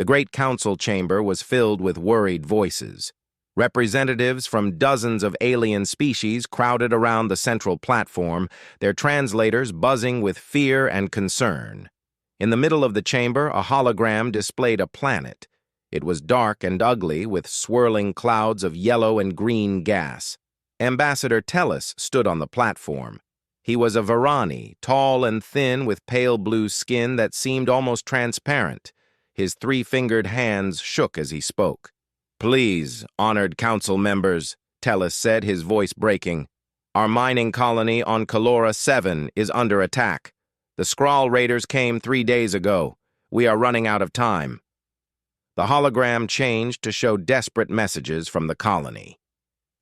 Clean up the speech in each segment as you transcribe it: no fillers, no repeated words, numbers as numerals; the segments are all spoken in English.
The great council chamber was filled with worried voices. Representatives from dozens of alien species crowded around the central platform, their translators buzzing with fear and concern. In the middle of the chamber, a hologram displayed a planet. It was dark and ugly, with swirling clouds of yellow and green gas. Ambassador Tellus stood on the platform. He was a Varani, tall and thin, with pale blue skin that seemed almost transparent. His three-fingered hands shook as he spoke. "Please, honored council members," Tellus said, his voice breaking. "Our mining colony on Kalora 7 is under attack. The Skrull raiders came 3 days ago. We are running out of time." The hologram changed to show desperate messages from the colony.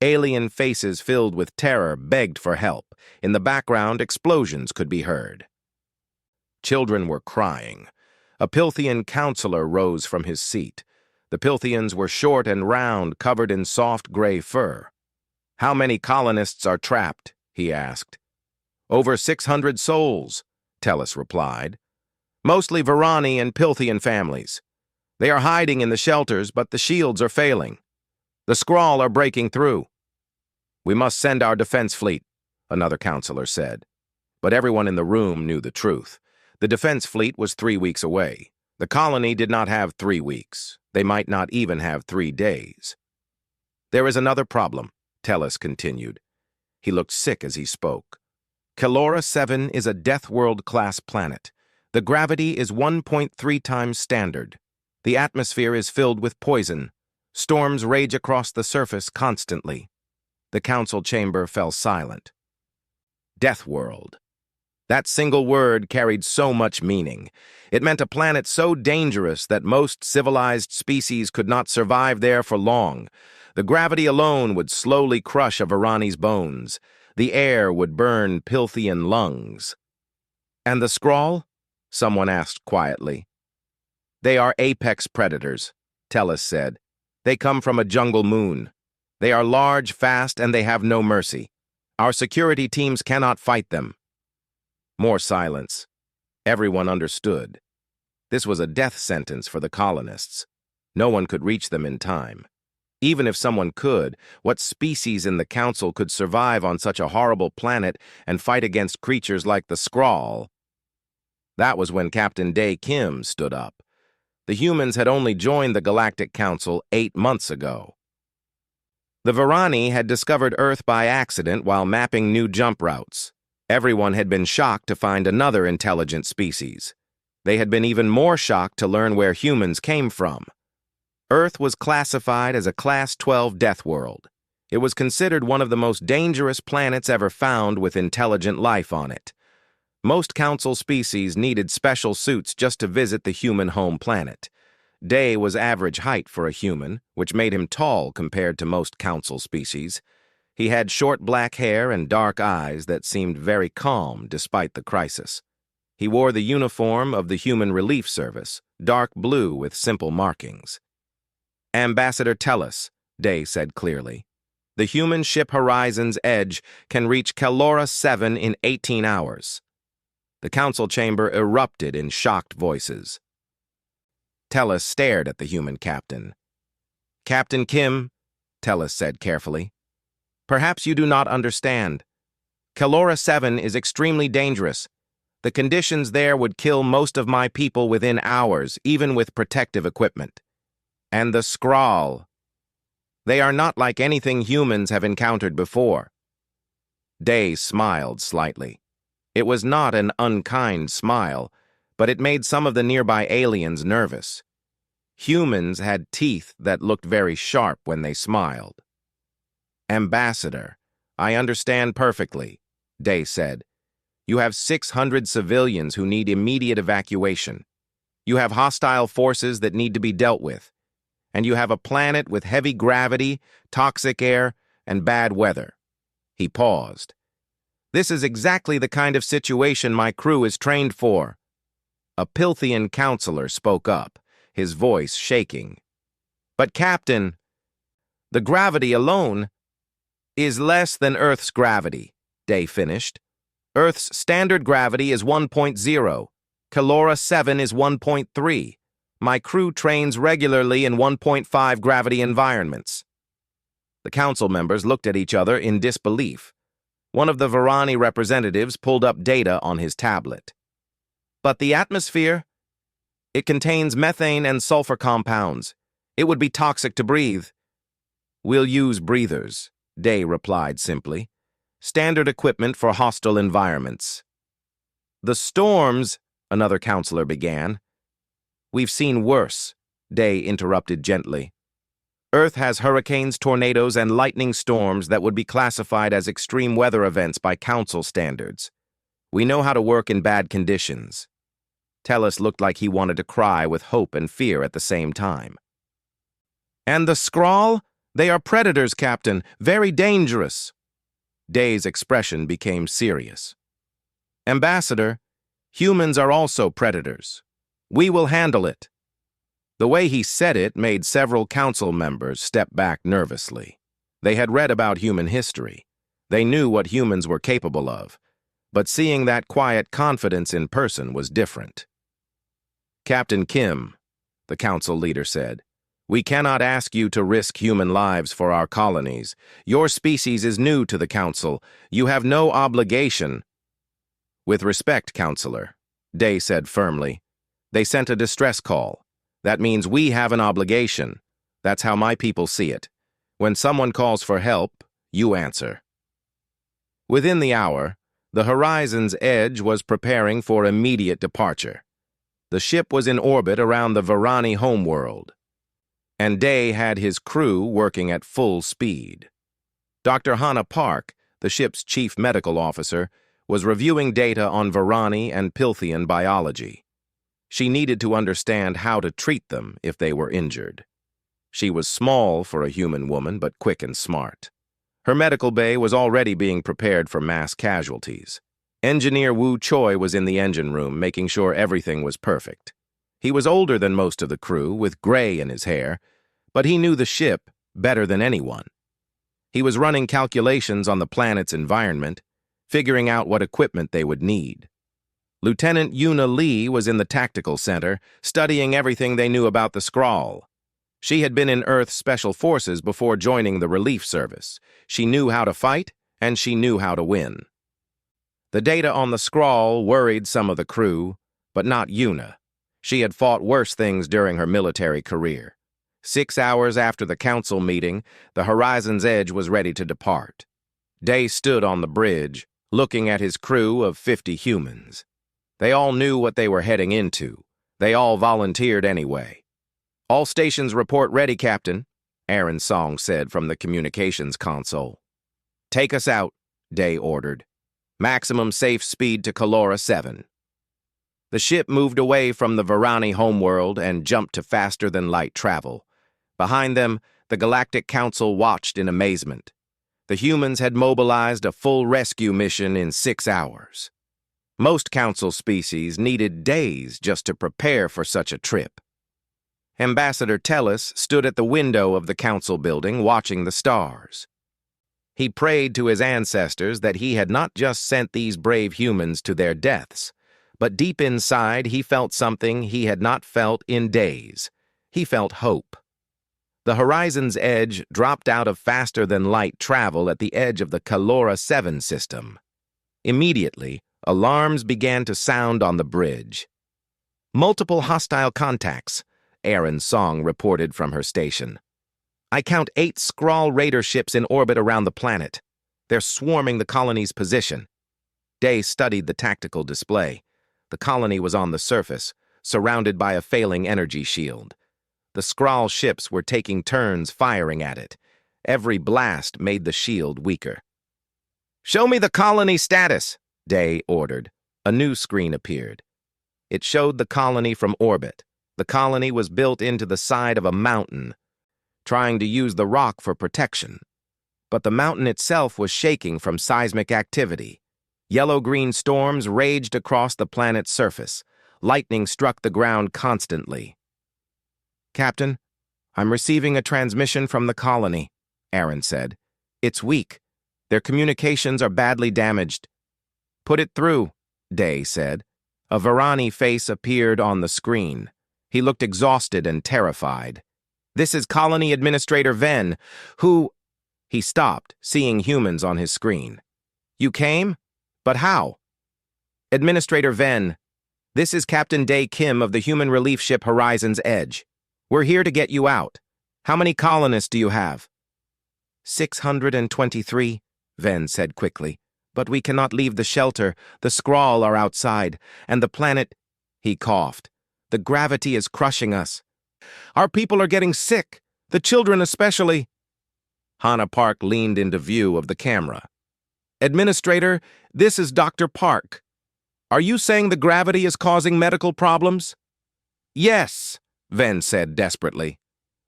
Alien faces filled with terror begged for help. In the background, explosions could be heard. Children were crying. A Pilthian counselor rose from his seat. The Pilthians were short and round, covered in soft gray fur. "How many colonists are trapped?" he asked. "Over 600 souls," Tellus replied. "Mostly Varani and Pilthian families. They are hiding in the shelters, but the shields are failing. The Skrull are breaking through." "We must send our defense fleet," another counselor said. But everyone in the room knew the truth. The defense fleet was 3 weeks away. The colony did not have 3 weeks. They might not even have 3 days. "There is another problem," Tellus continued. He looked sick as he spoke. "Kalora 7 is a Deathworld-class planet. The gravity is 1.3 times standard. The atmosphere is filled with poison. Storms rage across the surface constantly." The council chamber fell silent. Deathworld. That single word carried so much meaning. It meant a planet so dangerous that most civilized species could not survive there for long. The gravity alone would slowly crush a Varani's bones. The air would burn Pilthian lungs. "And the Skrull?" someone asked quietly. "They are apex predators," Tellus said. "They come from a jungle moon. They are large, fast, and they have no mercy. Our security teams cannot fight them." More silence. Everyone understood. This was a death sentence for the colonists. No one could reach them in time. Even if someone could, what species in the council could survive on such a horrible planet and fight against creatures like the Skrull? That was when Captain Day Kim stood up. The humans had only joined the Galactic Council 8 months ago. The Varani had discovered Earth by accident while mapping new jump routes. Everyone had been shocked to find another intelligent species. They had been even more shocked to learn where humans came from. Earth was classified as a Class 12 death world. It was considered one of the most dangerous planets ever found with intelligent life on it. Most council species needed special suits just to visit the human home planet. Day was average height for a human, which made him tall compared to most council species. He had short black hair and dark eyes that seemed very calm despite the crisis. He wore the uniform of the Human Relief Service, dark blue with simple markings. "Ambassador Tellus," Day said clearly. "The human ship Horizon's Edge can reach Kalora 7 in 18 hours. The council chamber erupted in shocked voices. Tellus stared at the human captain. "Captain Kim," Tellus said carefully, "perhaps you do not understand. Kalora 7 is extremely dangerous. The conditions there would kill most of my people within hours, even with protective equipment. And the Skrull. They are not like anything humans have encountered before." Day smiled slightly. It was not an unkind smile, but it made some of the nearby aliens nervous. Humans had teeth that looked very sharp when they smiled. "Ambassador, I understand perfectly," Day said. "You have 600 civilians who need immediate evacuation. You have hostile forces that need to be dealt with. And you have a planet with heavy gravity, toxic air, and bad weather." He paused. "This is exactly the kind of situation my crew is trained for." A Pilthian counselor spoke up, his voice shaking. "But Captain, the gravity alone is less than Earth's gravity," Day finished. "Earth's standard gravity is 1.0. Kalora 7 is 1.3. My crew trains regularly in 1.5 gravity environments. The council members looked at each other in disbelief. One of the Varani representatives pulled up data on his tablet. But the atmosphere? It contains methane and sulfur compounds. It would be toxic to breathe. We'll use breathers, Day replied simply. Standard equipment for hostile environments. The storms, another counselor began. We've seen worse, Day interrupted gently. Earth has hurricanes, tornadoes, and lightning storms that would be classified as extreme weather events by council standards. We know how to work in bad conditions. Tellus looked like he wanted to cry with hope and fear at the same time. And the Skrull? They are predators, Captain. Very dangerous. Day's expression became serious. Ambassador, humans are also predators. We will handle it. The way he said it made several council members step back nervously. They had read about human history. They knew what humans were capable of. But seeing that quiet confidence in person was different. Captain Kim, the council leader said, we cannot ask you to risk human lives for our colonies. Your species is new to the council. You have no obligation. With respect, Counselor, Day said firmly. They sent a distress call. That means we have an obligation. That's how my people see it. When someone calls for help, you answer. Within the hour, the Horizon's Edge was preparing for immediate departure. The ship was in orbit around the Varani homeworld, and Day had his crew working at full speed. Dr. Hannah Park, the ship's chief medical officer, was reviewing data on Varani and Pilthian biology. She needed to understand how to treat them if they were injured. She was small for a human woman, but quick and smart. Her medical bay was already being prepared for mass casualties. Engineer Wu Choi was in the engine room, making sure everything was perfect. He was older than most of the crew, with gray in his hair, but he knew the ship better than anyone. He was running calculations on the planet's environment, figuring out what equipment they would need. Lieutenant Yuna Lee was in the tactical center, studying everything they knew about the Skrull. She had been in Earth's Special Forces before joining the relief service. She knew how to fight, and she knew how to win. The data on the Skrull worried some of the crew, but not Yuna. She had fought worse things during her military career. 6 hours after the council meeting, the Horizon's Edge was ready to depart. Day stood on the bridge, looking at his crew of 50 humans. They all knew what they were heading into. They all volunteered anyway. All stations report ready, Captain, Aaron Song said from the communications console. Take us out, Day ordered. Maximum safe speed to Kalora 7. The ship moved away from the Varani homeworld and jumped to faster-than-light travel. Behind them, the Galactic Council watched in amazement. The humans had mobilized a full rescue mission in 6 hours. Most council species needed days just to prepare for such a trip. Ambassador Tellus stood at the window of the council building watching the stars. He prayed to his ancestors that he had not just sent these brave humans to their deaths, but deep inside he felt something he had not felt in days. He felt hope. The Horizon's Edge dropped out of faster-than-light travel at the edge of the Kalora 7 system. Immediately, alarms began to sound on the bridge. Multiple hostile contacts, Aaron Song reported from her station. I count 8 Skrull raider ships in orbit around the planet. They're swarming the colony's position. Day studied the tactical display. The colony was on the surface, surrounded by a failing energy shield. The Skrull ships were taking turns firing at it. Every blast made the shield weaker. Show me the colony status, Day ordered. A new screen appeared. It showed the colony from orbit. The colony was built into the side of a mountain, trying to use the rock for protection. But the mountain itself was shaking from seismic activity. Yellow-green storms raged across the planet's surface. Lightning struck the ground constantly. Captain, I'm receiving a transmission from the colony, Aaron said. It's weak. Their communications are badly damaged. Put it through, Day said. A Varani face appeared on the screen. He looked exhausted and terrified. "This is Colony Administrator Venn, who—" He stopped, seeing humans on his screen. "You came? But how?" "Administrator Venn, this is Captain Dae Kim of the human relief ship Horizon's Edge. We're here to get you out. How many colonists do you have?" 623, Venn said quickly. "But we cannot leave the shelter. The Skrull are outside, and the planet—" He coughed. "The gravity is crushing us. Our people are getting sick, the children especially." Hannah Park leaned into view of the camera. "Administrator, this is Dr. Park. Are you saying the gravity is causing medical problems?" "Yes," Venn said desperately.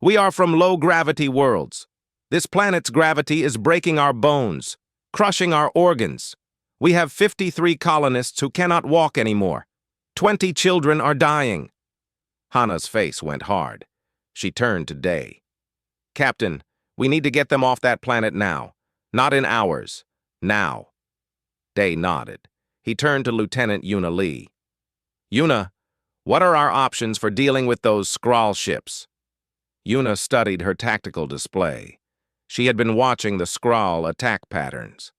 "We are from low-gravity worlds. This planet's gravity is breaking our bones, crushing our organs. We have 53 colonists who cannot walk anymore. 20 children are dying." Hannah's face went hard. She turned to Dae. "Captain, we need to get them off that planet now. Not in hours. Now." Dae nodded. He turned to Lieutenant Yuna Lee. "Yuna, what are our options for dealing with those Skrull ships?" Yuna studied her tactical display. She had been watching the Skrull attack patterns.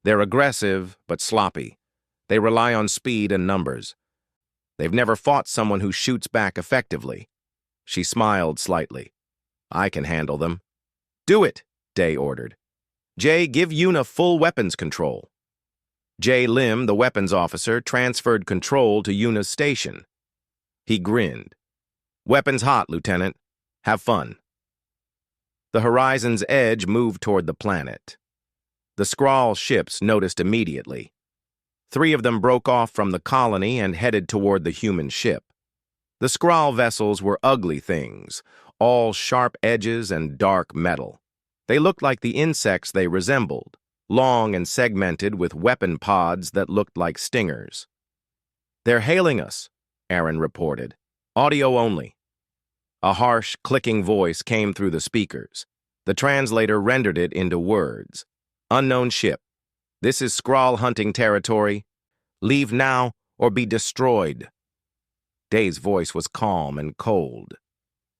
"They're aggressive, but sloppy. They rely on speed and numbers. They've never fought someone who shoots back effectively." She smiled slightly. "I can handle them." "Do it," Dae ordered. "Jay, give Yuna full weapons control." Jay Lim, the weapons officer, transferred control to Yuna's station. He grinned. "Weapons hot, Lieutenant. Have fun." The Horizon's Edge moved toward the planet. The Skrull ships noticed immediately. 3 of them broke off from the colony and headed toward the human ship. The Skrull vessels were ugly things, all sharp edges and dark metal. They looked like the insects they resembled, long and segmented with weapon pods that looked like stingers. "They're hailing us," Aaron reported. "Audio only." A harsh, clicking voice came through the speakers. The translator rendered it into words. "Unknown ship. This is Skrull hunting territory. Leave now or be destroyed." Dae's voice was calm and cold.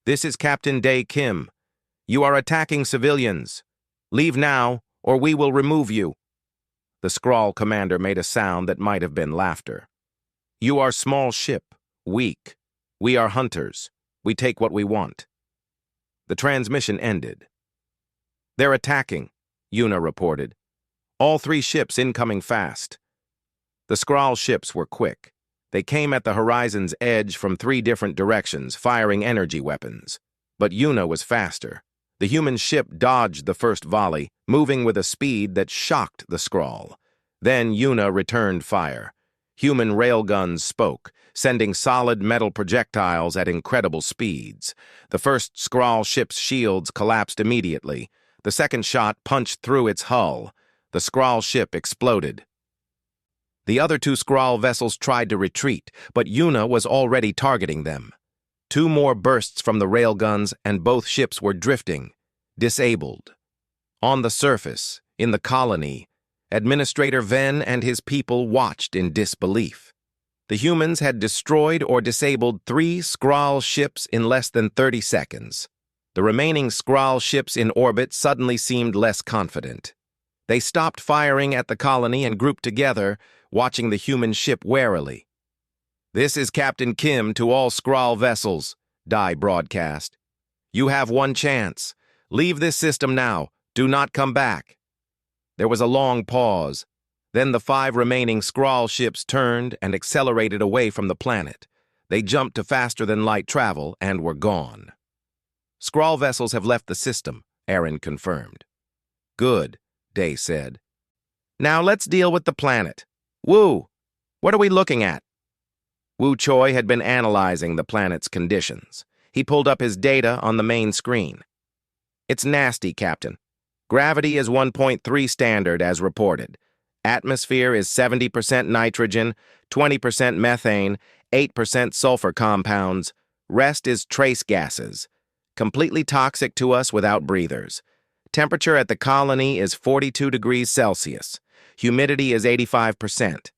"This is Captain Dae Kim. You are attacking civilians. Leave now or we will remove you." The Skrull commander made a sound that might have been laughter. "You are small ship, weak. We are hunters. We take what we want." The transmission ended. "They're attacking," Yuna reported. "All 3 ships incoming fast." The Skrull ships were quick. They came at the Horizon's Edge from 3 different directions, firing energy weapons. But Yuna was faster. The human ship dodged the first volley, moving with a speed that shocked the Skrull. Then Yuna returned fire. Human railguns spoke, sending solid metal projectiles at incredible speeds. The first Skrull ship's shields collapsed immediately. The second shot punched through its hull. The Skrull ship exploded. The other 2 Skrull vessels tried to retreat, but Yuna was already targeting them. 2 more bursts from the railguns, and both ships were drifting, disabled. On the surface, in the colony, Administrator Venn and his people watched in disbelief. The humans had destroyed or disabled 3 Skrull ships in less than 30 seconds. The remaining Skrull ships in orbit suddenly seemed less confident. They stopped firing at the colony and grouped together, watching the human ship warily. "This is Captain Kim to all Skrull vessels," Dae broadcast. "You have 1 chance. Leave this system now. Do not come back." There was a long pause. Then the 5 remaining Skrull ships turned and accelerated away from the planet. They jumped to faster-than-light travel and were gone. "Skrull vessels have left the system," Aaron confirmed. "Good," Dae said. "Now let's deal with the planet. Wu, what are we looking at?" Wu Choi had been analyzing the planet's conditions. He pulled up his data on the main screen. "It's nasty, Captain. Gravity is 1.3 standard as reported. Atmosphere is 70% nitrogen, 20% methane, 8% sulfur compounds. Rest is trace gases. Completely toxic to us without breathers. Temperature at the colony is 42 degrees Celsius. Humidity is 85%.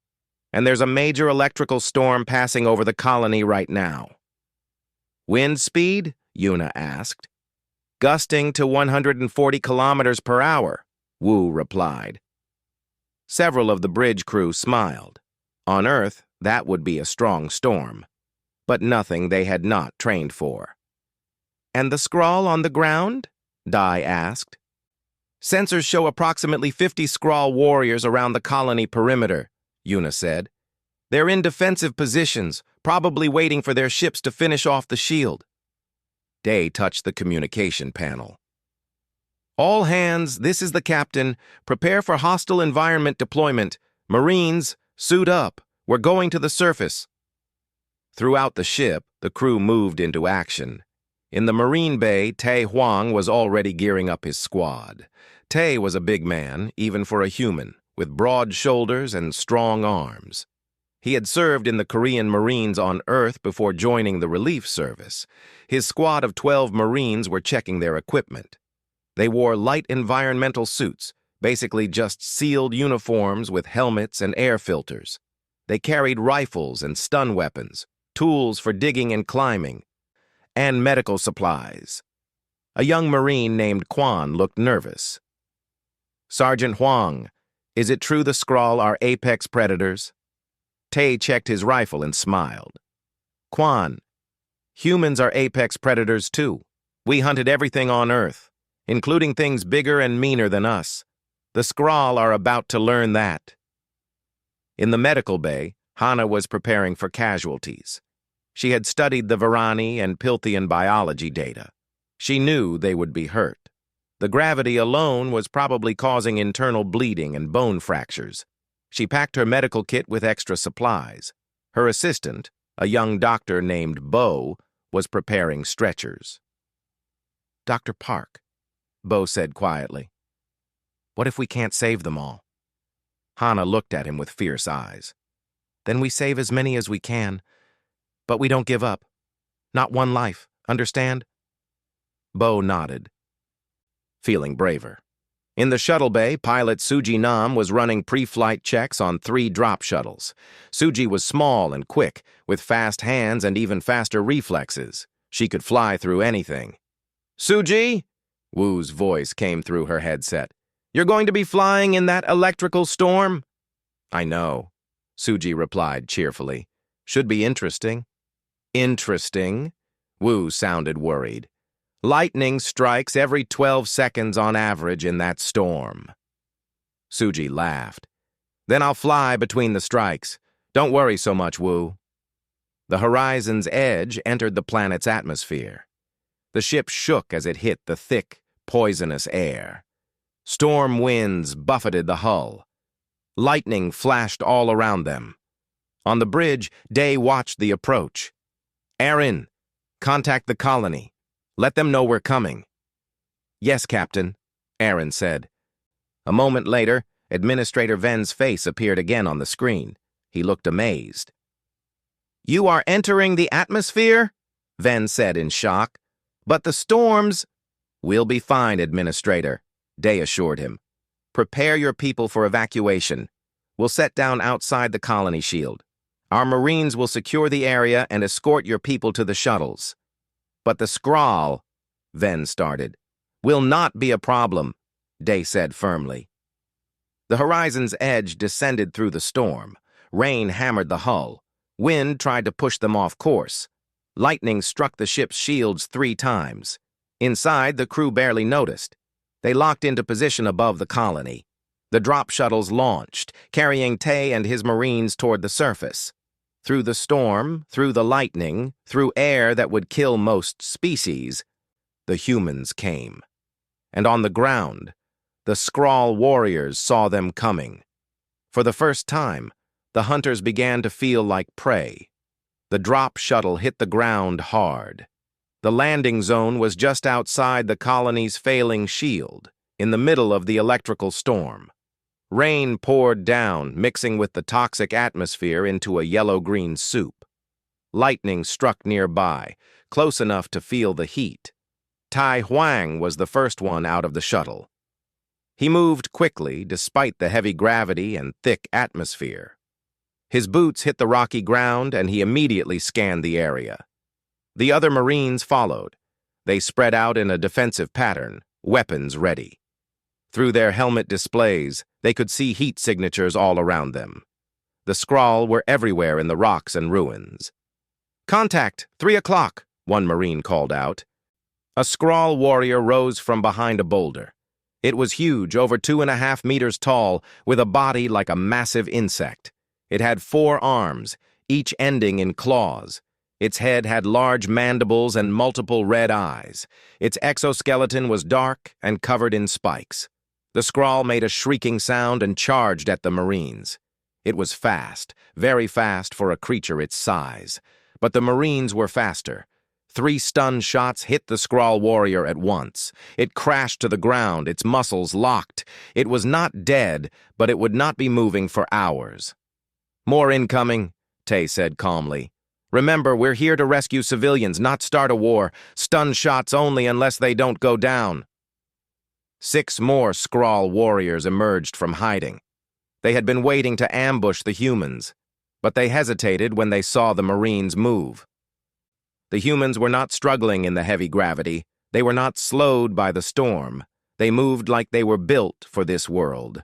And there's a major electrical storm passing over the colony right now." Wind speed? Yuna asked. Gusting to 140 kilometers per hour, Wu replied. Several of the bridge crew smiled. On Earth, that would be a strong storm, but nothing they had not trained for. And the scrawl on the ground? Dai asked. Sensors show approximately 50 Skrull warriors around the colony perimeter, Yuna said. They're in defensive positions, probably waiting for their ships to finish off the shield. Day touched the communication panel. All hands, this is the captain. Prepare for hostile environment deployment. Marines, suit up. We're going to the surface. Throughout the ship, the crew moved into action. In the Marine Bay, Tai Huang was already gearing up his squad. Tai was a big man, even for a human, with broad shoulders and strong arms. He had served in the Korean Marines on Earth before joining the relief service. His squad of 12 Marines were checking their equipment. They wore light environmental suits, basically just sealed uniforms with helmets and air filters. They carried rifles and stun weapons, tools for digging and climbing, and medical supplies. A young Marine named Quan looked nervous. Sergeant Huang, is it true the Skrull are apex predators? Tai checked his rifle and smiled. Quan, humans are apex predators too. We hunted everything on Earth, including things bigger and meaner than us. The Skrull are about to learn that. In the medical bay, Hana was preparing for casualties. She had studied the Varani and Pilthian biology data. She knew they would be hurt. The gravity alone was probably causing internal bleeding and bone fractures. She packed her medical kit with extra supplies. Her assistant, a young doctor named Bo, was preparing stretchers. Dr. Park, Bo said quietly. What if we can't save them all? Hana looked at him with fierce eyes. Then we save as many as we can, but we don't give up. Not one life, understand? Bo nodded, feeling braver. In the shuttle bay, pilot Suji Nam was running pre-flight checks on 3 drop shuttles. Suji was small and quick, with fast hands and even faster reflexes. She could fly through anything. Suji? Wu's voice came through her headset. You're going to be flying in that electrical storm? I know, Suji replied cheerfully. Should be interesting. Interesting? Wu sounded worried. Lightning strikes every 12 seconds on average in that storm. Suji laughed. Then I'll fly between the strikes. Don't worry so much, Wu. The horizon's edge entered the planet's atmosphere. The ship shook as it hit the thick, poisonous air. Storm winds buffeted the hull. Lightning flashed all around them. On the bridge, Day watched the approach. Aaron, contact the colony. Let them know we're coming. Yes, Captain, Aaron said. A moment later, Administrator Ven's face appeared again on the screen. He looked amazed. You are entering the atmosphere? Ven said in shock. But the storms... We'll be fine, Administrator, Day assured him. Prepare your people for evacuation. We'll set down outside the colony shield. Our Marines will secure the area and escort your people to the shuttles. But the Skrull, Ven started, will not be a problem, Day said firmly. The horizon's edge descended through the storm. Rain hammered the hull. Wind tried to push them off course. Lightning struck the ship's shields 3 times. Inside, the crew barely noticed. They locked into position above the colony. The drop shuttles launched, carrying Tai and his Marines toward the surface. Through the storm, through the lightning, through air that would kill most species, the humans came. And on the ground, the Skrull warriors saw them coming. For the first time, the hunters began to feel like prey. The drop shuttle hit the ground hard. The landing zone was just outside the colony's failing shield, in the middle of the electrical storm. Rain poured down, mixing with the toxic atmosphere into a yellow-green soup. Lightning struck nearby, close enough to feel the heat. Tai Huang was the first one out of the shuttle. He moved quickly, despite the heavy gravity and thick atmosphere. His boots hit the rocky ground, and he immediately scanned the area. The other Marines followed. They spread out in a defensive pattern, weapons ready. Through their helmet displays, they could see heat signatures all around them. The Skrull were everywhere in the rocks and ruins. "Contact! 3 o'clock!" one Marine called out. A Skrull warrior rose from behind a boulder. It was huge, over 2.5 meters tall, with a body like a massive insect. It had 4 arms, each ending in claws. Its head had large mandibles and multiple red eyes. Its exoskeleton was dark and covered in spikes. The Skrull made a shrieking sound and charged at the Marines. It was fast, very fast for a creature its size. But the Marines were faster. 3 stun shots hit the Skrull warrior at once. It crashed to the ground, its muscles locked. It was not dead, but it would not be moving for hours. "More incoming," Tay said calmly. "Remember, we're here to rescue civilians, not start a war. Stun shots only unless they don't go down." 6 more Skrull warriors emerged from hiding. They had been waiting to ambush the humans, but they hesitated when they saw the Marines move. The humans were not struggling in the heavy gravity. They were not slowed by the storm. They moved like they were built for this world.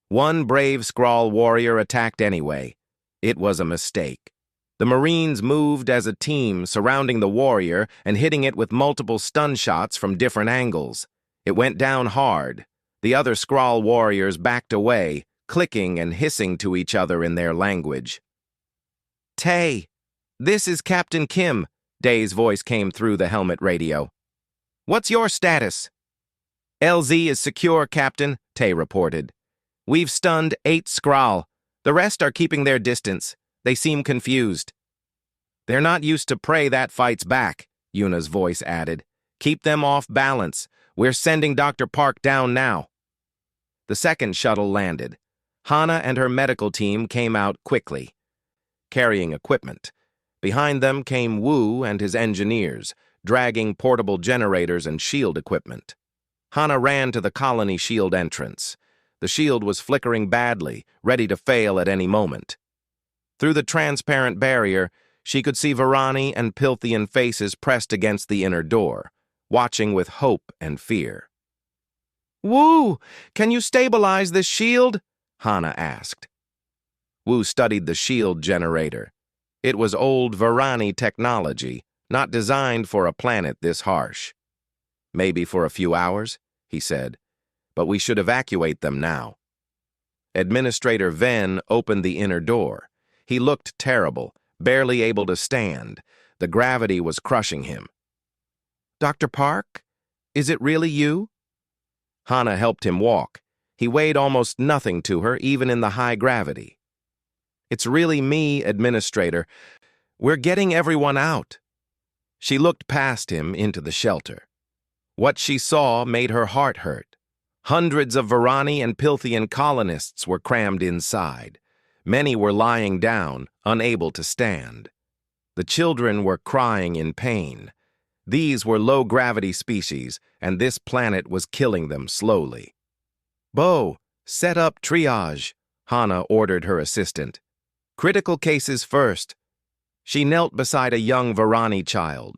One brave Skrull warrior attacked anyway. It was a mistake. The Marines moved as a team, surrounding the warrior and hitting it with multiple stun shots from different angles. It went down hard. The other Skrull warriors backed away, clicking and hissing to each other in their language. "Tay, this is Captain Kim," Day's voice came through the helmet radio. "What's your status?" "LZ is secure, Captain," Tay reported. "We've stunned 8 Skrull. The rest are keeping their distance. They seem confused." "They're not used to prey that fights back," Yuna's voice added. "Keep them off balance. We're sending Dr. Park down now." The second shuttle landed. Hana and her medical team came out quickly, carrying equipment. Behind them came Wu and his engineers, dragging portable generators and shield equipment. Hana ran to the colony shield entrance. The shield was flickering badly, ready to fail at any moment. Through the transparent barrier, she could see Varani and Pilthian faces pressed against the inner door, watching with hope and fear. "Wu, can you stabilize this shield?" Hana asked. Wu studied the shield generator. It was old Varani technology, not designed for a planet this harsh. "Maybe for a few hours," he said, "but we should evacuate them now." Administrator Ven opened the inner door. He looked terrible, barely able to stand. The gravity was crushing him. "Dr. Park, is it really you?" Hana helped him walk. He weighed almost nothing to her, even in the high gravity. "It's really me, Administrator. We're getting everyone out." She looked past him into the shelter. What she saw made her heart hurt. Hundreds of Varani and Pilthian colonists were crammed inside. Many were lying down, unable to stand. The children were crying in pain. These were low-gravity species, and this planet was killing them slowly. "Bo, set up triage," Hana ordered her assistant. "Critical cases first." She knelt beside a young Varani child.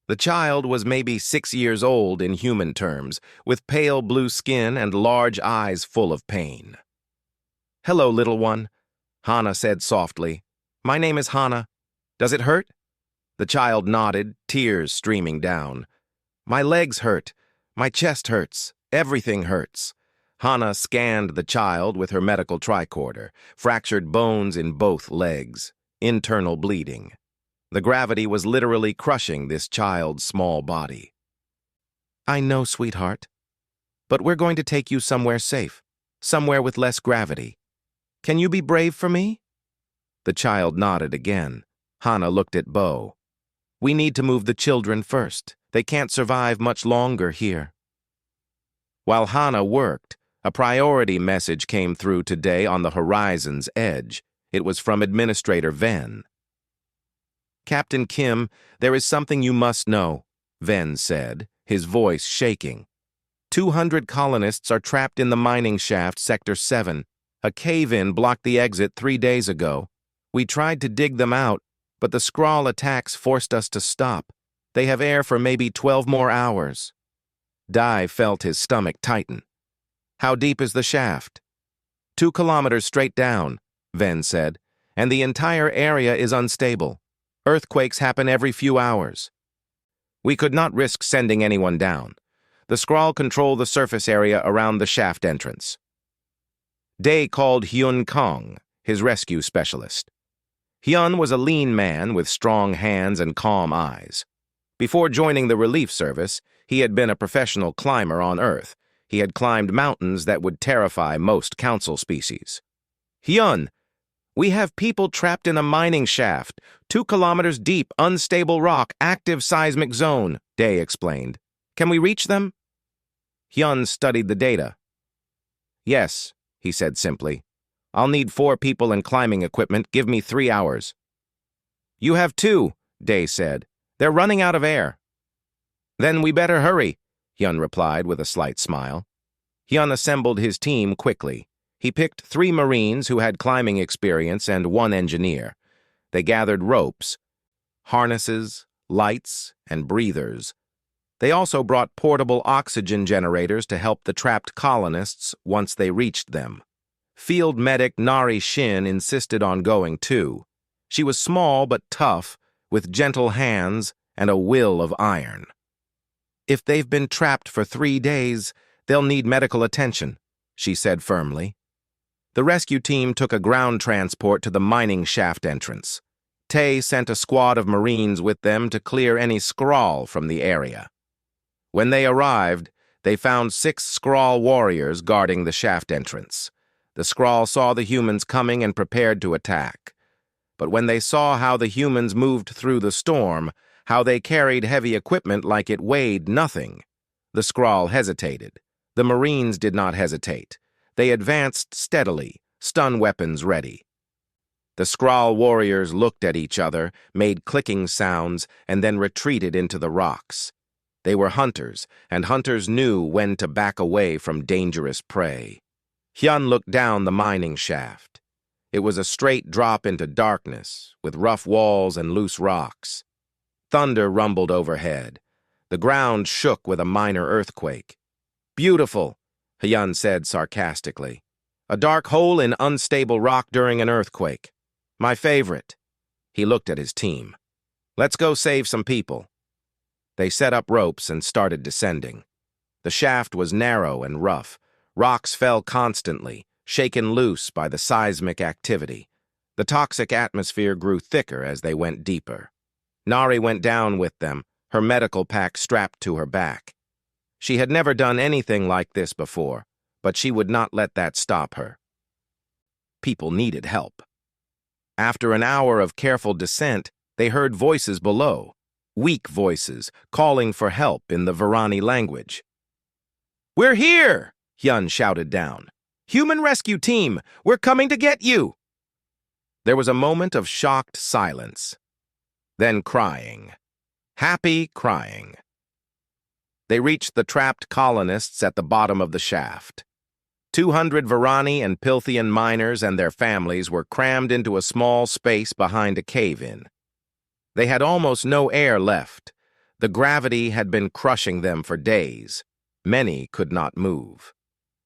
The child was maybe 6 years old in human terms, with pale blue skin and large eyes full of pain. "Hello, little one," Hana said softly. "My name is Hana. Does it hurt?" The child nodded, tears streaming down. "My legs hurt. My chest hurts. Everything hurts." Hana scanned the child with her medical tricorder, fractured bones in both legs, internal bleeding. The gravity was literally crushing this child's small body. "I know, sweetheart. But we're going to take you somewhere safe, somewhere with less gravity. Can you be brave for me?" The child nodded again. Hana looked at Bo. "We need to move the children first. They can't survive much longer here." While Hana worked, a priority message came through today on the horizon's edge. It was from Administrator Ven. "Captain Kim, there is something you must know," Ven said, his voice shaking. 200 colonists are trapped in the mining shaft, Sector 7. A cave-in blocked the exit 3 days ago. We tried to dig them out, but the Skrull attacks forced us to stop. They have air for maybe 12 more hours. Dai felt his stomach tighten. How deep is the shaft? 2 kilometers straight down, Ven said, and the entire area is unstable. Earthquakes happen every few hours. We could not risk sending anyone down. The Skrull control the surface area around the shaft entrance. Day called Hyun Kong, his rescue specialist. Hyun was a lean man with strong hands and calm eyes. Before joining the relief service, he had been a professional climber on Earth. He had climbed mountains that would terrify most council species. Hyun, we have people trapped in a mining shaft, 2 kilometers deep, unstable rock, active seismic zone, Day explained. Can we reach them? Hyun studied the data. Yes, he said simply. I'll need 4 people and climbing equipment. Give me 3 hours. You have 2, Day said. They're running out of air. Then we better hurry, Hyun replied with a slight smile. Hyun assembled his team quickly. He picked 3 Marines who had climbing experience and 1 engineer. They gathered ropes, harnesses, lights, and breathers. They also brought portable oxygen generators to help the trapped colonists once they reached them. Field medic Narration insisted on going too. She was small but tough, with gentle hands and a will of iron. If they've been trapped for 3 days, they'll need medical attention, she said firmly. The rescue team took a ground transport to the mining shaft entrance. Tay sent a squad of Marines with them to clear any Skrull from the area. When they arrived, they found 6 Skrull warriors guarding the shaft entrance. The Skrull saw the humans coming and prepared to attack. But when they saw how the humans moved through the storm, how they carried heavy equipment like it weighed nothing, the Skrull hesitated. The Marines did not hesitate. They advanced steadily, stun weapons ready. The Skrull warriors looked at each other, made clicking sounds, and then retreated into the rocks. They were hunters, and hunters knew when to back away from dangerous prey. Hyun looked down the mining shaft. It was a straight drop into darkness, with rough walls and loose rocks. Thunder rumbled overhead. The ground shook with a minor earthquake. Beautiful, Hyun said sarcastically. A dark hole in unstable rock during an earthquake. My favorite. He looked at his team. Let's go save some people. They set up ropes and started descending. The shaft was narrow and rough. Rocks fell constantly, shaken loose by the seismic activity. The toxic atmosphere grew thicker as they went deeper. Nari went down with them, her medical pack strapped to her back. She had never done anything like this before, but she would not let that stop her. People needed help. After an hour of careful descent, they heard voices below. Weak voices, calling for help in the Varani language. We're here, Hyun shouted down. Human rescue team, we're coming to get you. There was a moment of shocked silence. Then crying. Happy crying. They reached the trapped colonists at the bottom of the shaft. 200 Varani and Pilthian miners and their families were crammed into a small space behind a cave-in. They had almost no air left. The gravity had been crushing them for days. Many could not move.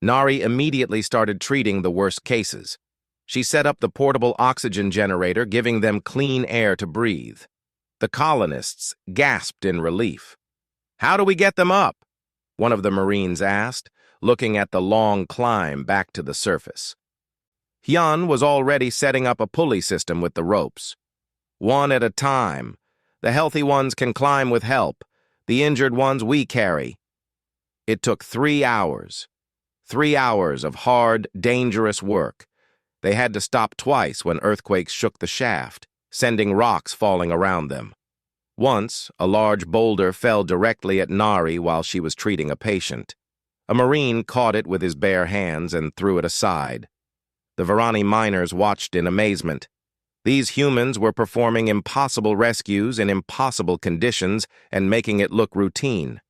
Nari immediately started treating the worst cases. She set up the portable oxygen generator, giving them clean air to breathe. The colonists gasped in relief. How do we get them up? One of the Marines asked, looking at the long climb back to the surface. Hyun was already setting up a pulley system with the ropes. One at a time. The healthy ones can climb with help. The injured ones we carry. It took 3 hours. 3 hours of hard, dangerous work. They had to stop twice when earthquakes shook the shaft, sending rocks falling around them. Once, a large boulder fell directly at Nari while she was treating a patient. A Marine caught it with his bare hands and threw it aside. The Varani miners watched in amazement. These humans were performing impossible rescues in impossible conditions and making it look routine.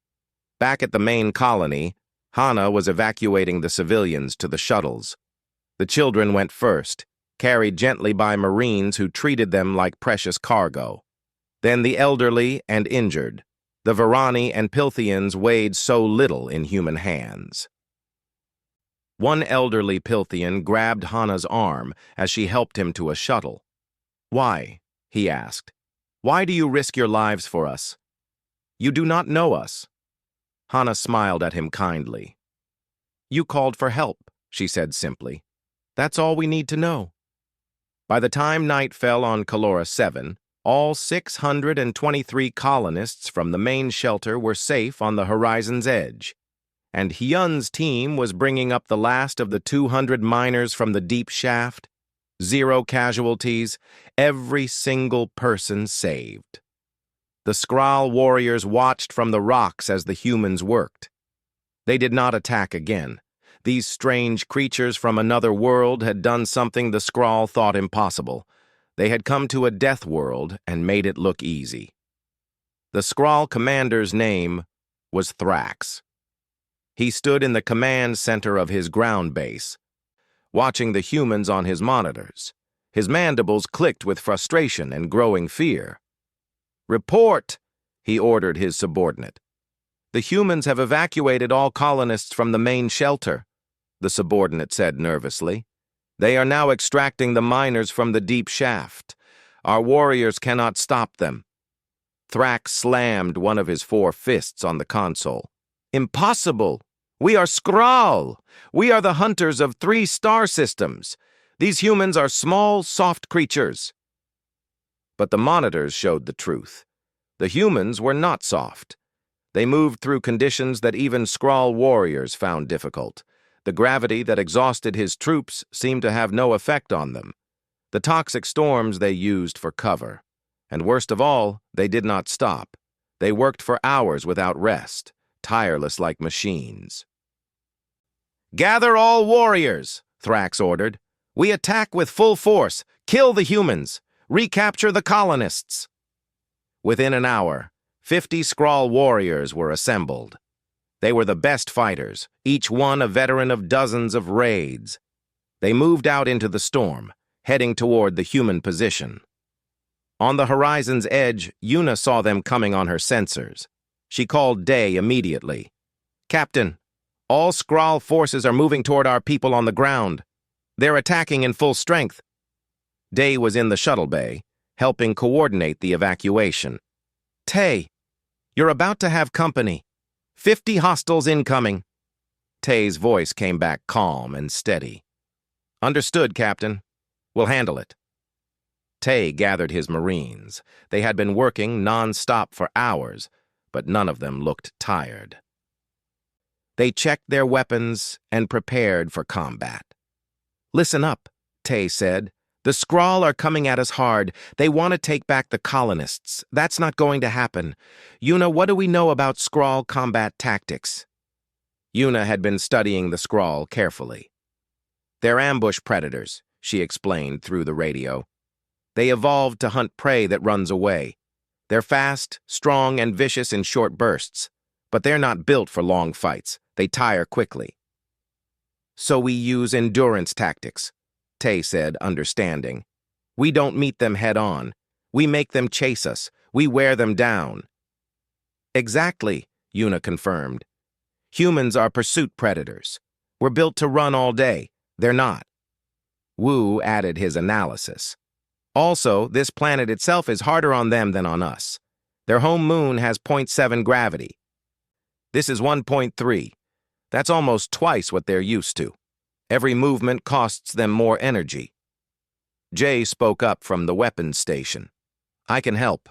Back at the main colony, Hana was evacuating the civilians to the shuttles. The children went first, carried gently by Marines who treated them like precious cargo. Then the elderly and injured, The Varani and Pilthians weighed so little in human hands. One elderly Pilthian grabbed Hana's arm as she helped him to a shuttle. "Why?" he asked. "Why do you risk your lives for us? You do not know us." Hana smiled at him kindly. "You called for help," she said simply. "That's all we need to know." By the time night fell on Kalora 7, all 623 colonists from the main shelter were safe on the horizon's edge, and Hyun's team was bringing up the last of the 200 miners from the deep shaft. 0 casualties, every single person saved. The Skrull warriors watched from the rocks as the humans worked. They did not attack again. These strange creatures from another world had done something the Skrull thought impossible. They had come to a death world and made it look easy. The Skrull commander's name was Thrax. He stood in the command center of his ground base, watching the humans on his monitors. His mandibles clicked with frustration and growing fear. "Report," he ordered his subordinate. "The humans have evacuated all colonists from the main shelter," the subordinate said nervously. "They are now extracting the miners from the deep shaft. Our warriors cannot stop them." Thrax slammed one of his 4 fists on the console. "Impossible! We are Skrull! We are the hunters of 3 star systems. These humans are small, soft creatures." But the monitors showed the truth. The humans were not soft. They moved through conditions that even Skrull warriors found difficult. The gravity that exhausted his troops seemed to have no effect on them. The toxic storms they used for cover. And worst of all, they did not stop. They worked for hours without rest, tireless like machines. "Gather all warriors," Thrax ordered. "We attack with full force. Kill the humans. Recapture the colonists." Within an hour, 50 Skrull warriors were assembled. They were the best fighters, each one a veteran of dozens of raids. They moved out into the storm, heading toward the human position. On the horizon's edge, Yuna saw them coming on her sensors. She called Day immediately. "Captain, all Skrull forces are moving toward our people on the ground. They're attacking in full strength." Day was in the shuttle bay, helping coordinate the evacuation. "Tay, you're about to have company. 50 hostiles incoming." Tay's voice came back calm and steady. "Understood, Captain. We'll handle it." Tay gathered his Marines. They had been working non-stop for hours, but none of them looked tired. They checked their weapons and prepared for combat. "Listen up," Tay said. "The Skrull are coming at us hard. They want to take back the colonists. That's not going to happen. Yuna, what do we know about Skrull combat tactics?" Yuna had been studying the Skrull carefully. "They're ambush predators," she explained through the radio. "They evolved to hunt prey that runs away. They're fast, strong, and vicious in short bursts, but they're not built for long fights. They tire quickly." "So we use endurance tactics," Tay said, understanding. "We don't meet them head-on. We make them chase us. We wear them down." "Exactly," Yuna confirmed. "Humans are pursuit predators. We're built to run all day. They're not." Wu added his analysis. "Also, this planet itself is harder on them than on us. Their home moon has 0.7 gravity. This is 1.3. That's almost twice what they're used to. Every movement costs them more energy." Jay spoke up from the weapons station. "I can help.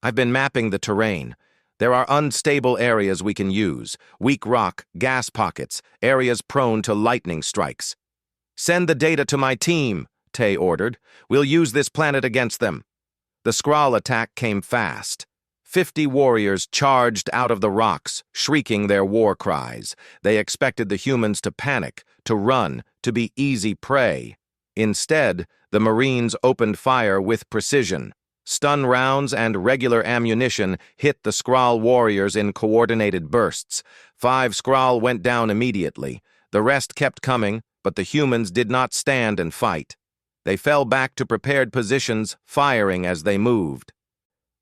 I've been mapping the terrain. There are unstable areas we can use, weak rock, gas pockets, areas prone to lightning strikes." "Send the data to my team," Tay ordered. "We'll use this planet against them." The Skrull attack came fast. 50 warriors charged out of the rocks, shrieking their war cries. They expected the humans to panic, to run, to be easy prey. Instead, the Marines opened fire with precision. Stun rounds and regular ammunition hit the Skrull warriors in coordinated bursts. 5 Skrull went down immediately. The rest kept coming, but the humans did not stand and fight. They fell back to prepared positions, firing as they moved.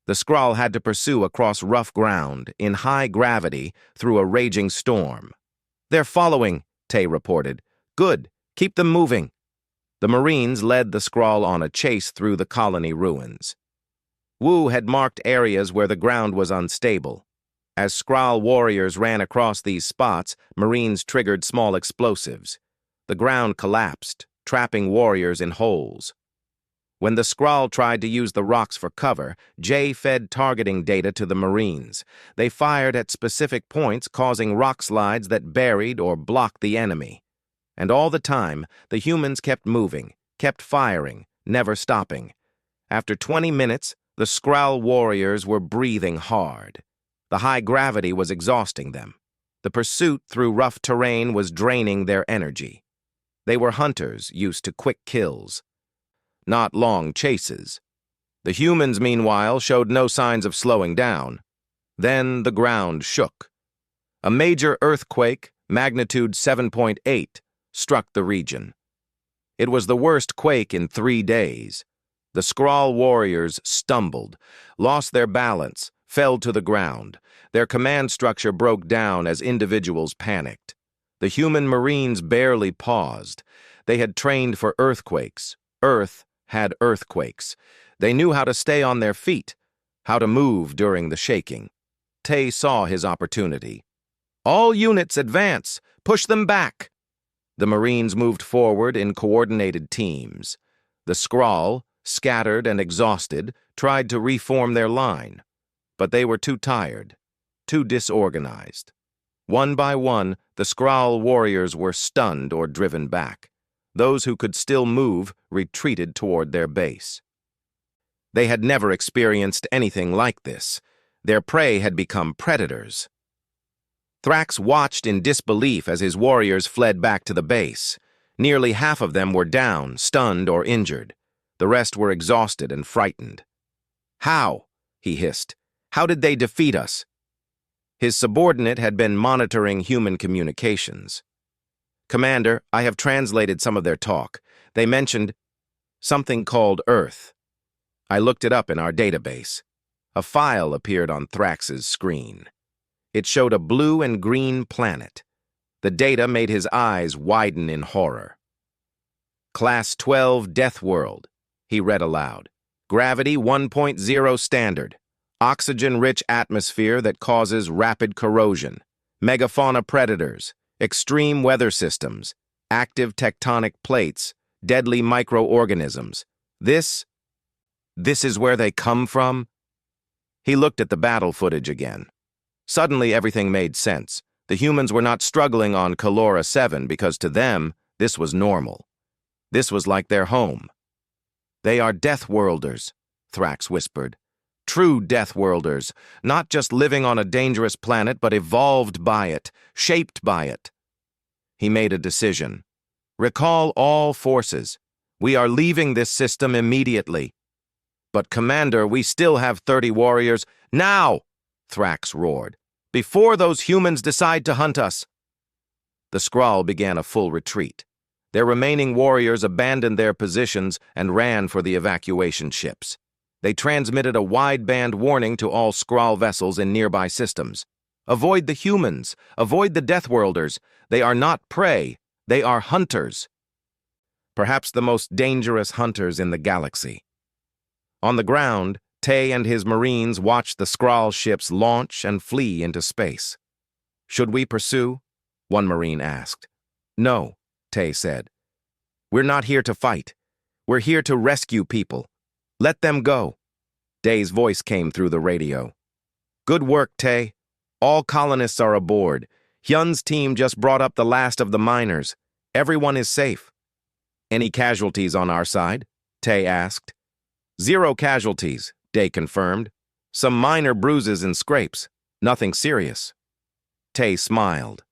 The Skrull had to pursue across rough ground, in high gravity, through a raging storm. "They're following," Tay reported. "Good. Keep them moving." The Marines led the Skrull on a chase through the colony ruins. Wu had marked areas where the ground was unstable. As Skrull warriors ran across these spots, Marines triggered small explosives. The ground collapsed, trapping warriors in holes. When the Skrull tried to use the rocks for cover, Jay fed targeting data to the Marines. They fired at specific points, causing rock slides that buried or blocked the enemy. And all the time, the humans kept moving, kept firing, never stopping. After 20 minutes, the Skrull warriors were breathing hard. The high gravity was exhausting them. The pursuit through rough terrain was draining their energy. They were hunters used to quick kills, not long chases. The humans, meanwhile, showed no signs of slowing down. Then the ground shook. A major earthquake, magnitude 7.8, struck the region. It was the worst quake in 3 days. The Skrull warriors stumbled, lost their balance, fell to the ground. Their command structure broke down as individuals panicked. The human Marines barely paused. They had trained for earthquakes. Earth had earthquakes. They knew how to stay on their feet, how to move during the shaking. Tay saw his opportunity. "All units advance! Push them back!" The Marines moved forward in coordinated teams. The Skrull, scattered and exhausted, tried to reform their line. But they were too tired, too disorganized. One by one, the Skrull warriors were stunned or driven back. Those who could still move retreated toward their base. They had never experienced anything like this. Their prey had become predators. Thrax watched in disbelief as his warriors fled back to the base. Nearly half of them were down, stunned, or injured. The rest were exhausted and frightened. "How?" he hissed. "How did they defeat us?" His subordinate had been monitoring human communications. "Commander, I have translated some of their talk. They mentioned something called Earth. I looked it up in our database." A file appeared on Thrax's screen. It showed a blue and green planet. The data made his eyes widen in horror. "Class 12 Deathworld," he read aloud. "Gravity 1.0 standard. Oxygen-rich atmosphere that causes rapid corrosion. Megafauna predators. Extreme weather systems. Active tectonic plates. Deadly microorganisms. This is where they come from?" He looked at the battle footage again. Suddenly, everything made sense. The humans were not struggling on Calora 7 because to them, this was normal. This was like their home. "They are Deathworlders," Thrax whispered. "True Deathworlders, not just living on a dangerous planet, but evolved by it, shaped by it." He made a decision. "Recall all forces. We are leaving this system immediately." "But Commander, we still have 30 warriors." "Now!" Thrax roared. "Before those humans decide to hunt us." The Skrull began a full retreat. Their remaining warriors abandoned their positions and ran for the evacuation ships. They transmitted a wideband warning to all Skrull vessels in nearby systems. "Avoid the humans. Avoid the Deathworlders. They are not prey. They are hunters." Perhaps the most dangerous hunters in the galaxy. On the ground, Tay and his Marines watched the Skrull ships launch and flee into space. "Should we pursue?" one Marine asked. "No," Tay said. "We're not here to fight. We're here to rescue people. Let them go." Day's voice came through the radio. "Good work, Tay. All colonists are aboard. Hyun's team just brought up the last of the miners. Everyone is safe." "Any casualties on our side?" Tay asked. "Zero casualties," Day confirmed. "Some minor bruises and scrapes. Nothing serious." Tay smiled.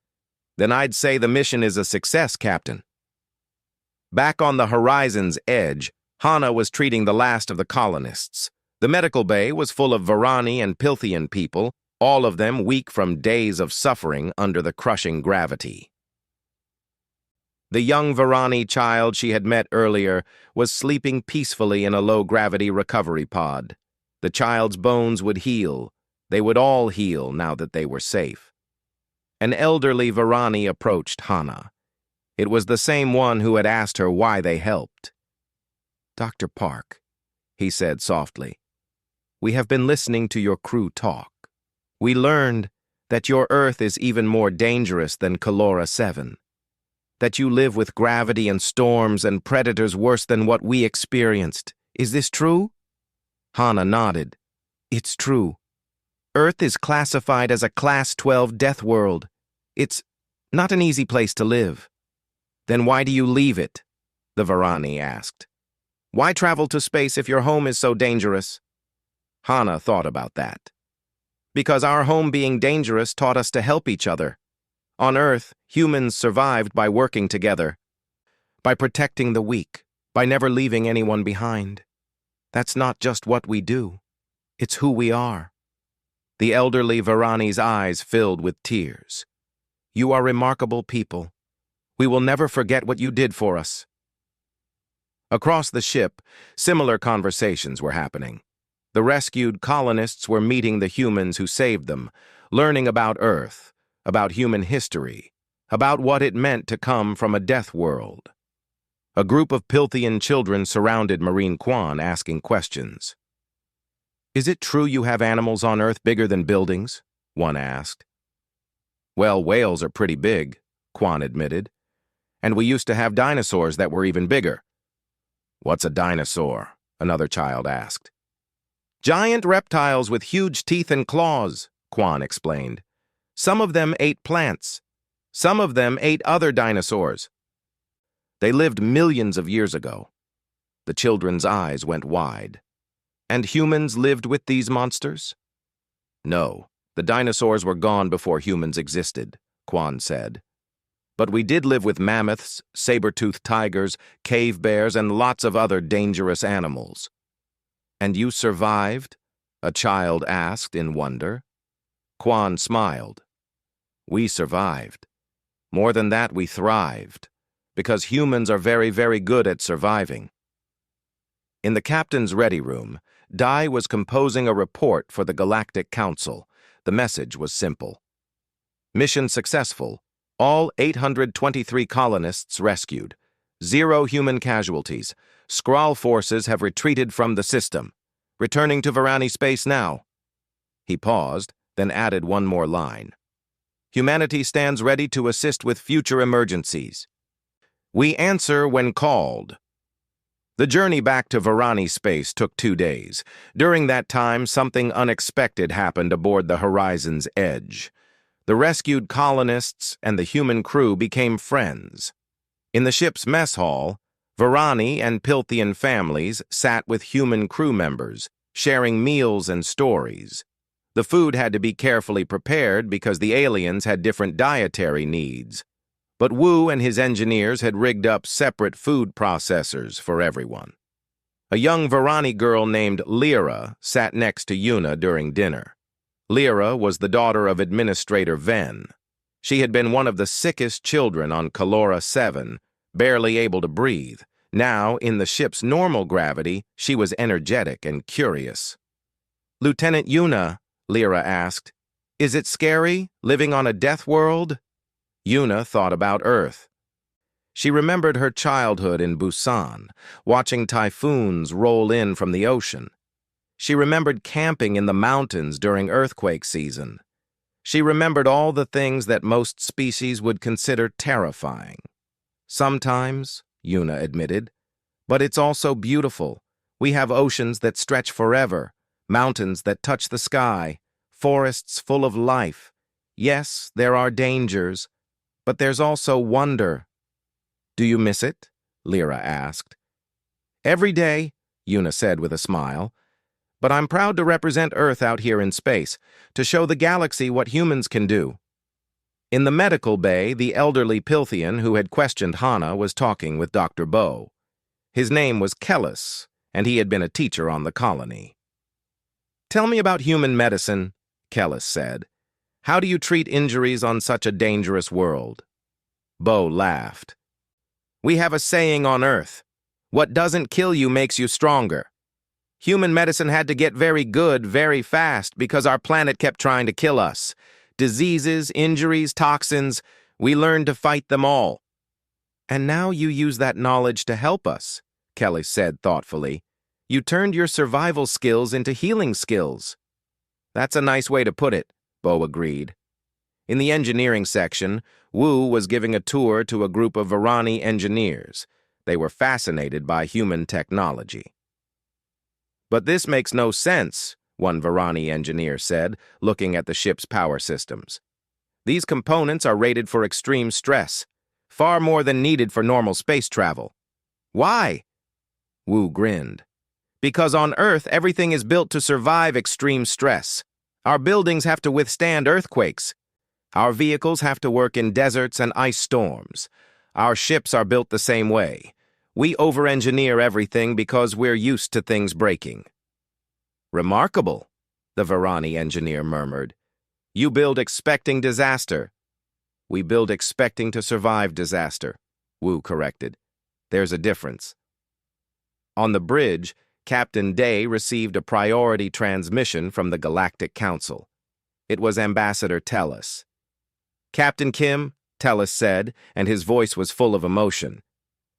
"Then I'd say the mission is a success, Captain." Back on the horizon's edge, Hana was treating the last of the colonists. The medical bay was full of Varani and Pilthian people, all of them weak from days of suffering under the crushing gravity. The young Varani child she had met earlier was sleeping peacefully in a low-gravity recovery pod. The child's bones would heal. They would all heal now that they were safe. An elderly Varani approached Hana. It was the same one who had asked her why they helped. "Dr. Park," he said softly, "we have been listening to your crew talk. We learned that your Earth is even more dangerous than Kalora 7. That you live with gravity and storms and predators worse than what we experienced. Is this true?" Hana nodded. "It's true. Earth is classified as a Class 12 death world. It's not an easy place to live." "Then why do you leave it?" the Varani asked. "Why travel to space if your home is so dangerous?" Hana thought about that. "Because our home being dangerous taught us to help each other. On Earth, humans survived by working together, by protecting the weak, by never leaving anyone behind. That's not just what we do. It's who we are." The elderly Varani's eyes filled with tears. "You are remarkable people. We will never forget what you did for us." Across the ship, similar conversations were happening. The rescued colonists were meeting the humans who saved them, learning about Earth, about human history, about what it meant to come from a death world. A group of Pilthian children surrounded Marine Kwan, asking questions. "Is it true you have animals on Earth bigger than buildings?" one asked. "Well, whales are pretty big," Kwan admitted. "And we used to have dinosaurs that were even bigger." "What's a dinosaur?" another child asked. "Giant reptiles with huge teeth and claws," Kwan explained. "Some of them ate plants. Some of them ate other dinosaurs. They lived millions of years ago." The children's eyes went wide. "And humans lived with these monsters?" "No, the dinosaurs were gone before humans existed," Kwan said. "But we did live with mammoths, saber-toothed tigers, cave bears, and lots of other dangerous animals." "And you survived?" a child asked in wonder. Kwan smiled. "We survived. More than that, we thrived, because humans are very, very good at surviving." In the captain's ready room, Dai was composing a report for the Galactic Council. The message was simple. "Mission successful. All 823 colonists rescued. 0 human casualties. Skrull forces have retreated from the system. Returning to Varani space now." He paused, then added one more line. "Humanity stands ready to assist with future emergencies. We answer when called." The journey back to Varani space took 2 days. During that time, something unexpected happened aboard the Horizon's Edge. The rescued colonists and the human crew became friends. In the ship's mess hall, Varani and Pilthian families sat with human crew members, sharing meals and stories. The food had to be carefully prepared because the aliens had different dietary needs. But Wu and his engineers had rigged up separate food processors for everyone. A young Varani girl named Lyra sat next to Yuna during dinner. Lyra was the daughter of Administrator Ven. She had been one of the sickest children on Kalora 7, barely able to breathe. Now, in the ship's normal gravity, she was energetic and curious. "Lieutenant Yuna," Lyra asked, "is it scary, living on a death world?" Yuna thought about Earth. She remembered her childhood in Busan, watching typhoons roll in from the ocean. She remembered camping in the mountains during earthquake season. She remembered all the things that most species would consider terrifying. "Sometimes," Yuna admitted, "but it's also beautiful. We have oceans that stretch forever, mountains that touch the sky, forests full of life. Yes, there are dangers, but there's also wonder." "Do you miss it?" Lyra asked. "Every day," Yuna said with a smile. "But I'm proud to represent Earth out here in space, to show the galaxy what humans can do." In the medical bay, the elderly Pilthian who had questioned Hana was talking with Dr. Bo. His name was Kellis, and he had been a teacher on the colony. "Tell me about human medicine," Kellis said. "How do you treat injuries on such a dangerous world?" Bo laughed. "We have a saying on Earth. What doesn't kill you makes you stronger. Human medicine had to get very good very fast because our planet kept trying to kill us. Diseases, injuries, toxins, we learned to fight them all. And now you use that knowledge to help us, Kelly said thoughtfully. You turned your survival skills into healing skills. That's a nice way to put it, Bo agreed. In the engineering section, Wu was giving a tour to a group of Varani engineers. They were fascinated by human technology. But this makes no sense, one Varani engineer said, looking at the ship's power systems. These components are rated for extreme stress, far more than needed for normal space travel. Why? Wu grinned. Because on Earth, everything is built to survive extreme stress. Our buildings have to withstand earthquakes. Our vehicles have to work in deserts and ice storms. Our ships are built the same way. We over-engineer everything because we're used to things breaking. Remarkable, the Varani engineer murmured. You build expecting disaster. We build expecting to survive disaster, Wu corrected. There's a difference. On the bridge, Captain Day received a priority transmission from the Galactic Council. It was Ambassador Tellus. Captain Kim, Tellus said, and his voice was full of emotion.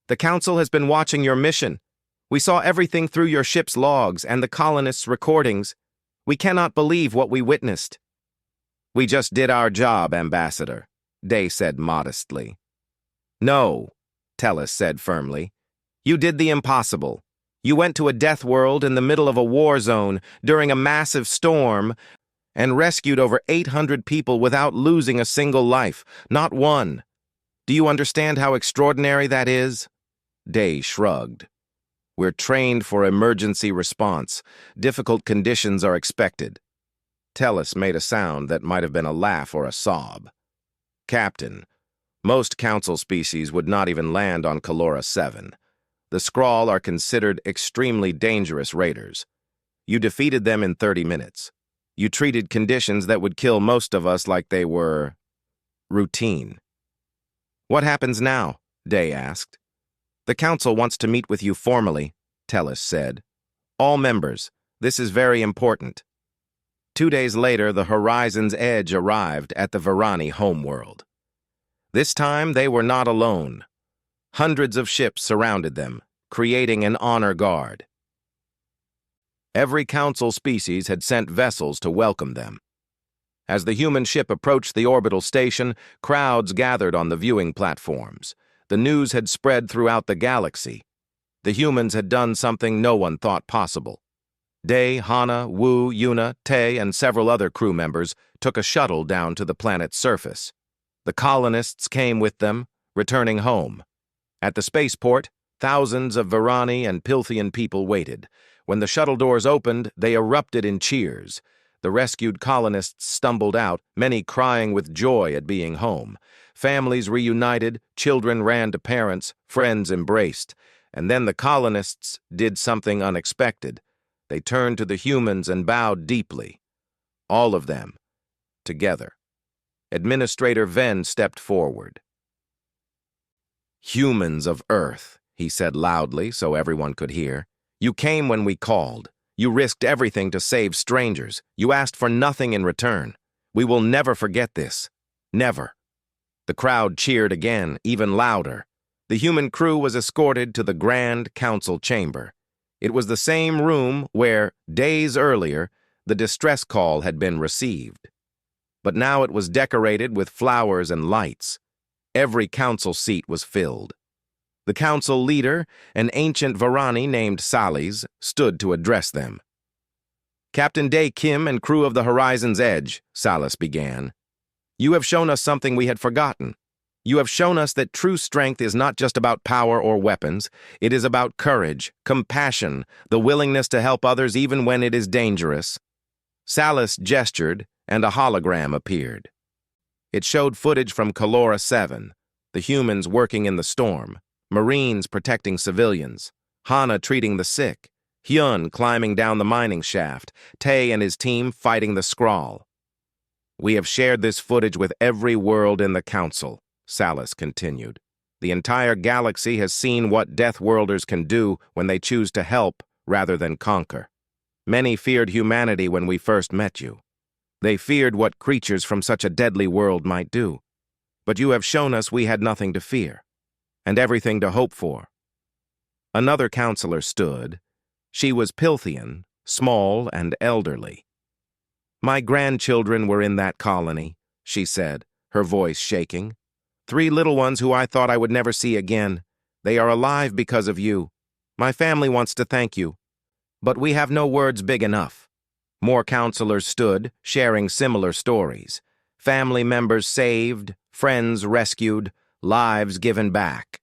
The Council has been watching your mission. We saw everything through your ship's logs and the colonists' recordings. We cannot believe what we witnessed. We just did our job, Ambassador, Day said modestly. No, Tellus said firmly. You did the impossible. You went to a death world in the middle of a war zone during a massive storm and rescued over 800 people without losing a single life, not one. Do you understand how extraordinary that is? Day shrugged. We're trained for emergency response. Difficult conditions are expected. Tellus made a sound that might have been a laugh or a sob. Captain, most council species would not even land on Calora 7. The Skrull are considered extremely dangerous raiders. You defeated them in 30 minutes. You treated conditions that would kill most of us like they were routine. What happens now? Day asked. The council wants to meet with you formally, Tellus said. All members, this is very important. 2 days later, the Horizon's Edge arrived at the Varani homeworld. This time, they were not alone. Hundreds of ships surrounded them, creating an honor guard. Every council species had sent vessels to welcome them. As the human ship approached the orbital station, crowds gathered on the viewing platforms. The news had spread throughout the galaxy. The humans had done something no one thought possible. Day, Hana, Wu, Yuna, Tae, and several other crew members took a shuttle down to the planet's surface. The colonists came with them, returning home. At the spaceport, thousands of Varani and Pilthian people waited. When the shuttle doors opened, they erupted in cheers. The rescued colonists stumbled out, many crying with joy at being home. Families reunited, children ran to parents, friends embraced. And then the colonists did something unexpected. They turned to the humans and bowed deeply. All of them, together. Administrator Ven stepped forward. Humans of Earth, he said loudly so everyone could hear. You came when we called. You risked everything to save strangers. You asked for nothing in return. We will never forget this. Never. The crowd cheered again, even louder. The human crew was escorted to the Grand Council chamber. It was the same room where, days earlier, the distress call had been received. But now it was decorated with flowers and lights. Every council seat was filled. The council leader, an ancient Varani named Salis, stood to address them. Captain Day Kim and crew of the Horizon's Edge, Salis began. You have shown us something we had forgotten. You have shown us that true strength is not just about power or weapons. It is about courage, compassion, the willingness to help others even when it is dangerous. Salis gestured, and a hologram appeared. It showed footage from Calora 7, the humans working in the storm, Marines protecting civilians, Hana treating the sick, Hyun climbing down the mining shaft, Tae and his team fighting the Skrull. We have shared this footage with every world in the Council, Salis continued. The entire galaxy has seen what Deathworlders can do when they choose to help rather than conquer. Many feared humanity when we first met you. They feared what creatures from such a deadly world might do. But you have shown us we had nothing to fear, and everything to hope for. Another counselor stood. She was Pilthian, small and elderly. My grandchildren were in that colony, she said, her voice shaking. 3 little ones who I thought I would never see again. They are alive because of you. My family wants to thank you. But we have no words big enough. More counselors stood, sharing similar stories. Family members saved, friends rescued, lives given back.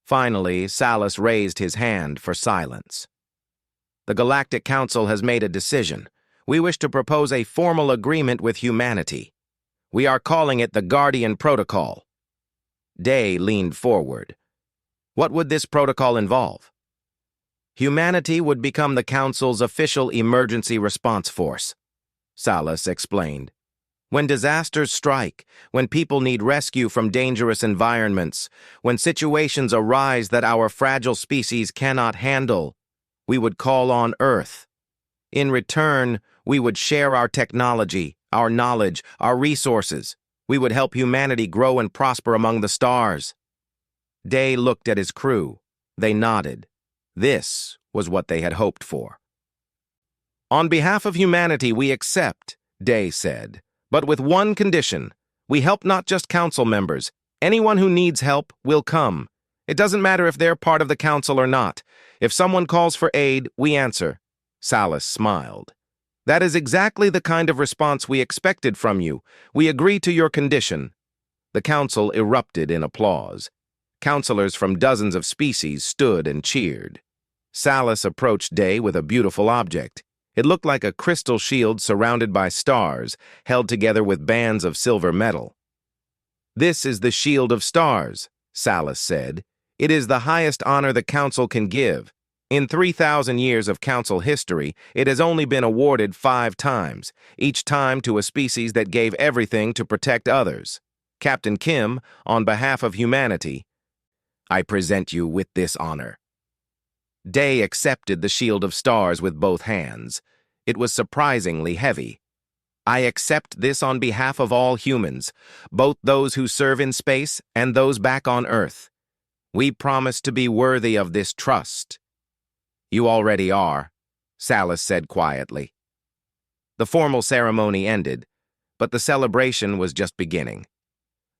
Finally, Salus raised his hand for silence. The Galactic Council has made a decision. We wish to propose a formal agreement with humanity. We are calling it the Guardian Protocol. Day leaned forward. What would this protocol involve? Humanity would become the Council's official emergency response force, Salus explained. When disasters strike, when people need rescue from dangerous environments, when situations arise that our fragile species cannot handle, we would call on Earth. In return, we would share our technology, our knowledge, our resources. We would help humanity grow and prosper among the stars. Day looked at his crew. They nodded. This was what they had hoped for. On behalf of humanity, we accept, Day said, but with one condition. We help not just council members. Anyone who needs help will come. It doesn't matter if they're part of the council or not. If someone calls for aid, we answer. Salus smiled. That is exactly the kind of response we expected from you. We agree to your condition. The council erupted in applause. Counselors from dozens of species stood and cheered. Salus approached Day with a beautiful object. It looked like a crystal shield surrounded by stars, held together with bands of silver metal. This is the Shield of Stars, Salus said. It is the highest honor the Council can give. In 3,000 years of Council history, it has only been awarded 5 times, each time to a species that gave everything to protect others. Captain Kim, on behalf of humanity, I present you with this honor. Day accepted the Shield of Stars with both hands. It was surprisingly heavy. I accept this on behalf of all humans, both those who serve in space and those back on Earth. We promise to be worthy of this trust. You already are, Salus said quietly. The formal ceremony ended, but the celebration was just beginning.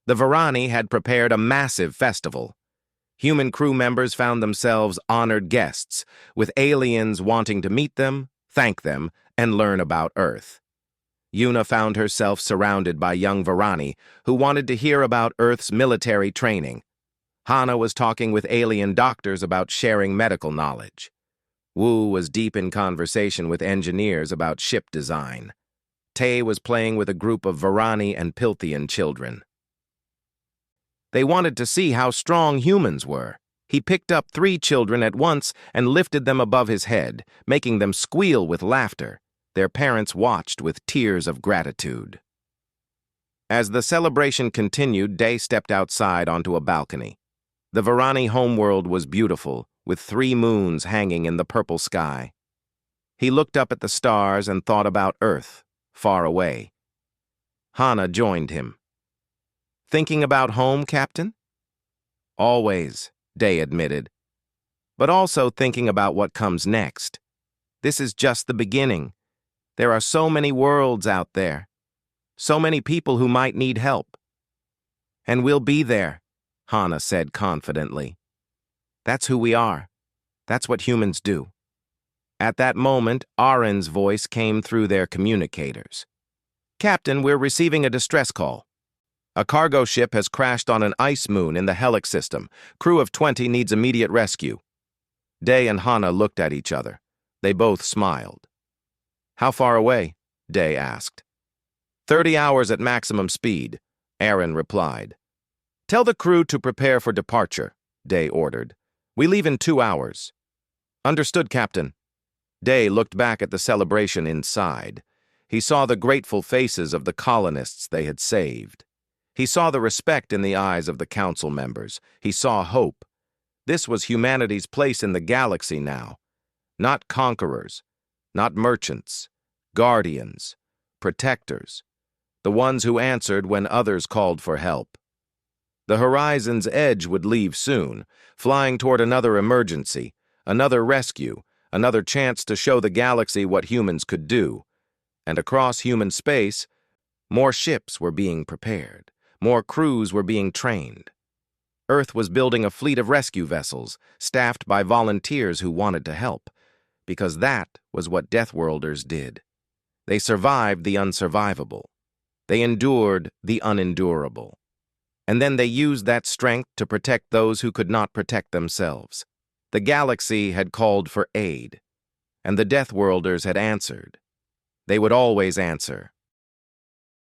The Varani had prepared a massive festival. Human crew members found themselves honored guests, with aliens wanting to meet them, thank them, and learn about Earth. Yuna found herself surrounded by young Varani who wanted to hear about Earth's military training. Hana was talking with alien doctors about sharing medical knowledge. Wu was deep in conversation with engineers about ship design. Tay was playing with a group of Varani and Pilthian children. They wanted to see how strong humans were. He picked up 3 children at once and lifted them above his head, making them squeal with laughter. Their parents watched with tears of gratitude. As the celebration continued, Day stepped outside onto a balcony. The Varani homeworld was beautiful, with 3 moons hanging in the purple sky. He looked up at the stars and thought about Earth, far away. Hana joined him. Thinking about home, Captain? Always, Day admitted. But also thinking about what comes next. This is just the beginning. There are so many worlds out there. So many people who might need help. And we'll be there, Hana said confidently. That's who we are. That's what humans do. At that moment, Arin's voice came through their communicators. Captain, we're receiving a distress call. A cargo ship has crashed on an ice moon in the Helix system. Crew of 20 needs immediate rescue. Day and Hana looked at each other. They both smiled. How far away? Day asked. 30 hours at maximum speed, Arin replied. Tell the crew to prepare for departure, Day ordered. We leave in 2 hours. Understood, Captain. Day looked back at the celebration inside. He saw the grateful faces of the colonists they had saved. He saw the respect in the eyes of the council members. He saw hope. This was humanity's place in the galaxy now. Not conquerors, not merchants, guardians, protectors, the ones who answered when others called for help. The horizon's edge would leave soon, flying toward another emergency, another rescue, another chance to show the galaxy what humans could do. And across human space, more ships were being prepared, more crews were being trained. Earth was building a fleet of rescue vessels, staffed by volunteers who wanted to help, because that was what Deathworlders did. They survived the unsurvivable. They endured the unendurable. And then they used that strength to protect those who could not protect themselves. The galaxy had called for aid, and the Deathworlders had answered. They would always answer,